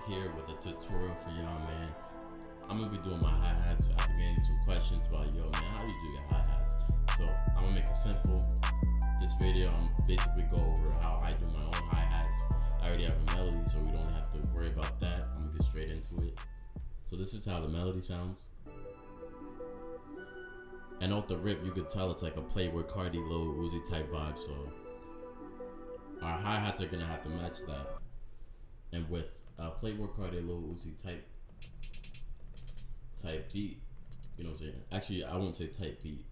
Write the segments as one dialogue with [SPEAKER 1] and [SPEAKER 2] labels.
[SPEAKER 1] here with a tutorial for y'all, man. I'm gonna be doing my hi-hats. I've been getting some questions about, yo, man, how do you do your hi-hats? So I'm gonna make it simple. This video, I'm basically go over how I do my own hi-hats. I already have a melody, so we don't have to worry about that. I'm gonna get straight into it. So this is how the melody sounds. And off the rip, you could tell it's like a Playboi Carti, Lil Uzi type vibe. So our hi-hats are gonna have to match that. And with Playboi Carti, Lil Uzi type beat, you know what I'm saying? Actually, I won't say type beat.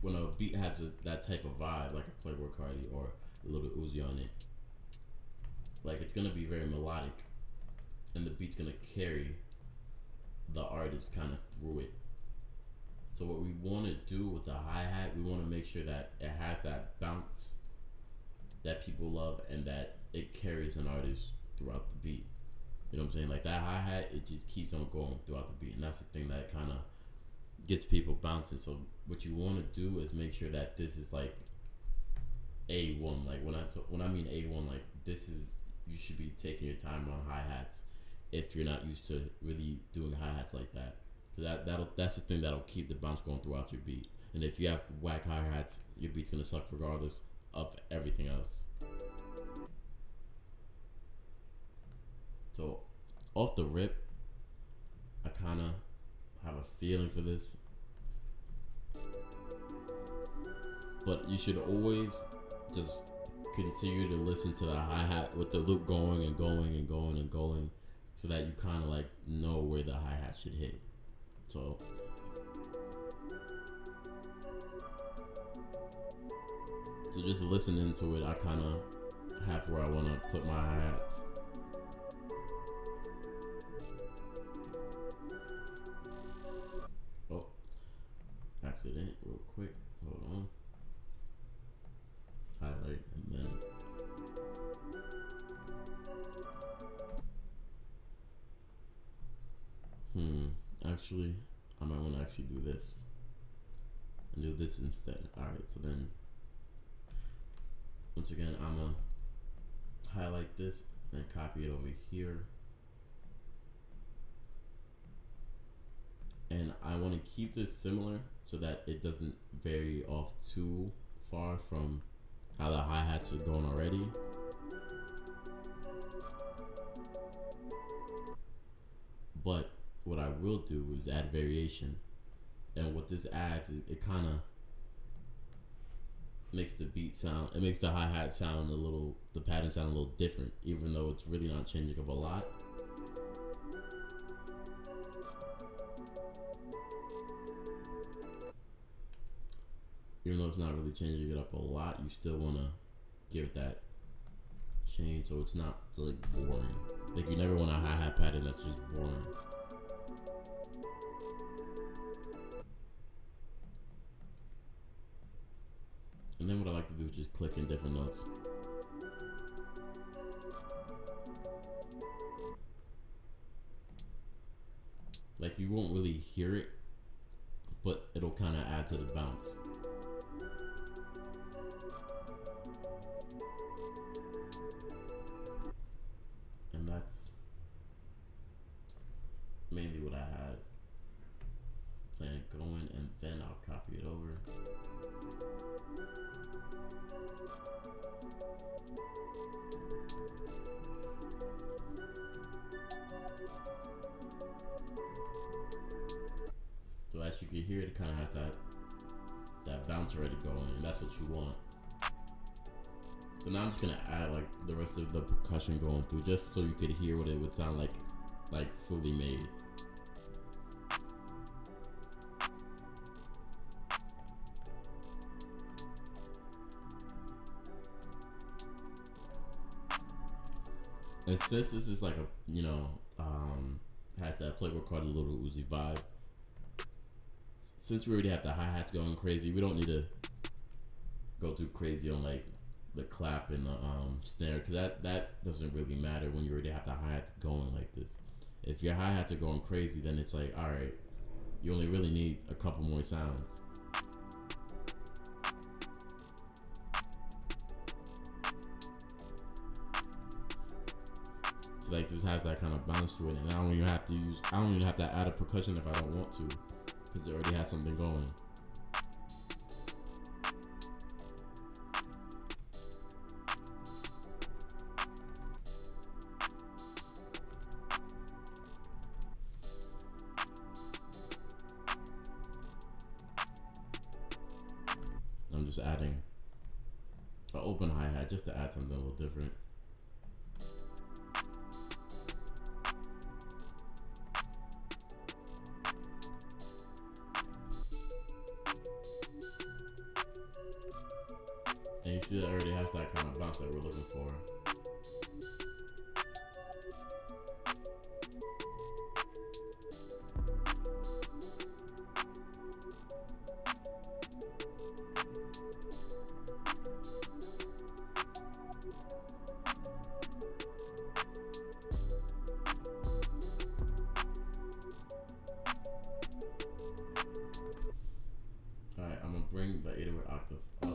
[SPEAKER 1] When a beat has that type of vibe, like a Playboi Carti or a Lil Uzi on it, like it's gonna be very melodic, and the beat's gonna carry the artist kind of through it. So what we want to do with the hi-hat, we want to make sure that it has that bounce that people love and that it carries an artist throughout the beat. You know what I'm saying? Like that hi-hat, it just keeps on going throughout the beat, and that's the thing that kind of gets people bouncing. So what you want to do is make sure that this is like A1. Like when I mean A1, like this is, you should be taking your time on hi-hats if you're not used to really doing hi-hats like that. That's the thing that'll keep the bounce going throughout your beat. And if you have whack hi-hats, your beat's gonna suck regardless of everything else. So off the rip, I kind of have a feeling for this, but you should always just continue to listen to the hi-hat with the loop going and going and going and going, so that you kind of like know where the hi-hat should hit. So just listening to it, I kind of have where I want to put my hi-hats. Oh, accident, real quick. Hold on. Highlight and then. Actually, I might want to actually do this and do this instead. Alright, so then once again, I'm gonna highlight this and copy it over here, and I want to keep this similar so that it doesn't vary off too far from how the hi-hats are going already. But what I will do is add variation, and what this adds is it kind of makes the beat sound, it makes the hi-hat sound a little, the pattern sound a little different, even though it's really not changing up a lot. Even though it's not really changing it up a lot, you still want to give it that change so it's not like boring. Like you never want a hi-hat pattern that's just boring. And then what I like to do is just click in different notes. Like you won't really hear it, but it'll kind of add to the bounce. And that's mainly what I had planned going, and then I'll copy it over. So as you can hear, it kind of has that bounce already going, and that's what you want. So now I'm just gonna add like the rest of the percussion going through, just so you could hear what it would sound like fully made. And since this is like a, you know, has that Playboi Carti, Lil Uzi vibe, since we already have the hi-hats going crazy, we don't need to go too crazy on like the clap and the snare, because that doesn't really matter when you already have the hi-hats going like this. If your hi-hats are going crazy, then it's like, all right, you only really need a couple more sounds. this like this has that kind of bounce to it, and I don't even have to add a percussion if I don't want to, because it already has something going. I'm just adding an open hi-hat just to add something a little different. And you see that already has that kind of bounce that we're looking for. Alright, I'm gonna bring the 808 octave up.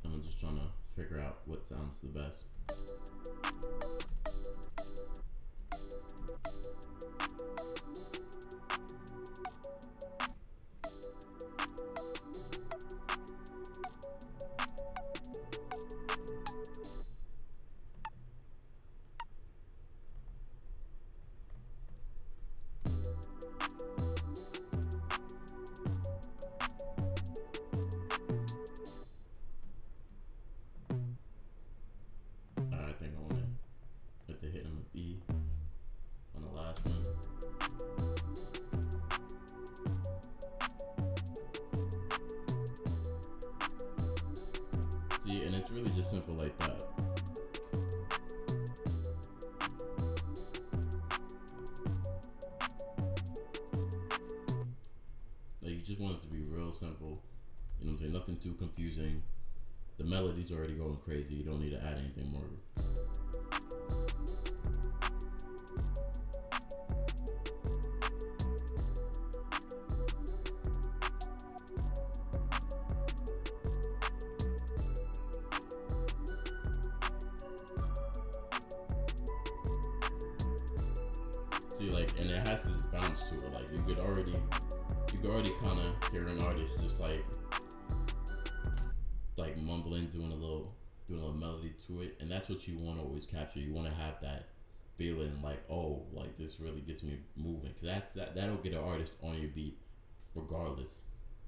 [SPEAKER 1] I'm just trying to figure out what sounds the best. I think I want to hit the hit on the B on the last one. See, and it's really just simple like that. Like, you just want it to be real simple. You know what I'm saying? Nothing too confusing. The melody's already going crazy. You don't need to add anything more. See, like, and it has this bounce to it. Like, you could already kind of hear an artist just like mumbling, doing a little melody to it, and that's what you want to always capture. You want to have that feeling like, oh, like this really gets me moving, because that'll get an artist on your beat regardless.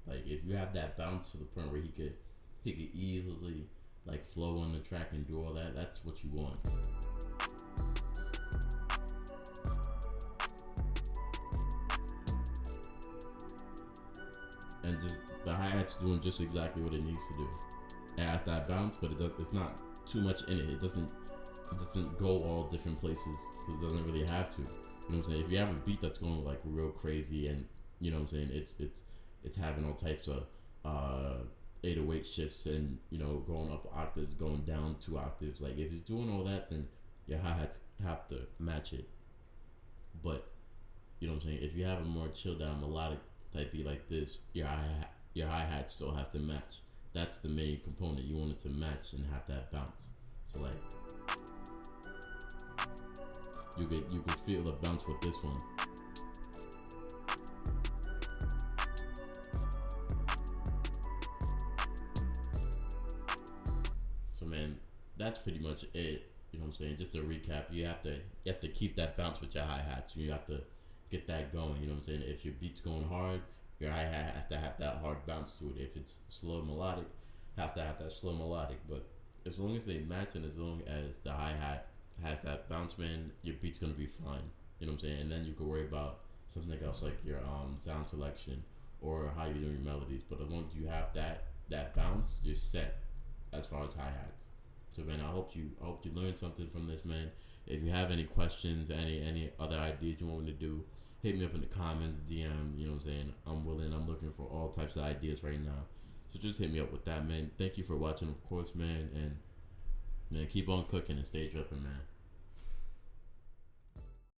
[SPEAKER 1] Like, if you have that bounce to the point where he could easily like flow on the track and do all that, that's what you want. And just the hi-hat's doing just exactly what it needs to do. It has that bounce, but it's not too much in it. It doesn't go all different places, because it doesn't really have to. You know what I'm saying? If you have a beat that's going like real crazy, and you know what I'm saying, it's having all types of 808 shifts, and you know, going up octaves, going down 2 octaves. Like, if it's doing all that, then your hi-hats have to match it. But you know what I'm saying, if you have a more chilled out melodic type beat like this, your hi-hat still has to match. That's the main component. You want it to match and have that bounce. So like, you could feel the bounce with this one. So man, that's pretty much it. You know what I'm saying? Just to recap, you have to keep that bounce with your hi-hats. You have to get that going. You know what I'm saying? If your beat's going hard, your hi-hat has to have that hard bounce to it. If it's slow melodic, have to have that slow melodic. But as long as they match, and as long as the hi-hat has that bounce, man, your beat's gonna be fine. You know what I'm saying? And then you can worry about something else like your sound selection or how you're doing your melodies. But as long as you have that bounce, you're set as far as hi-hats. So man, I hope you learned something from this, man. If you have any questions, any other ideas you want me to do, hit me up in the comments, DM. You know what I'm saying? I'm willing. I'm looking for all types of ideas right now. So just hit me up with that, man. Thank you for watching, of course, man. And man, keep on cooking and stay dripping, man.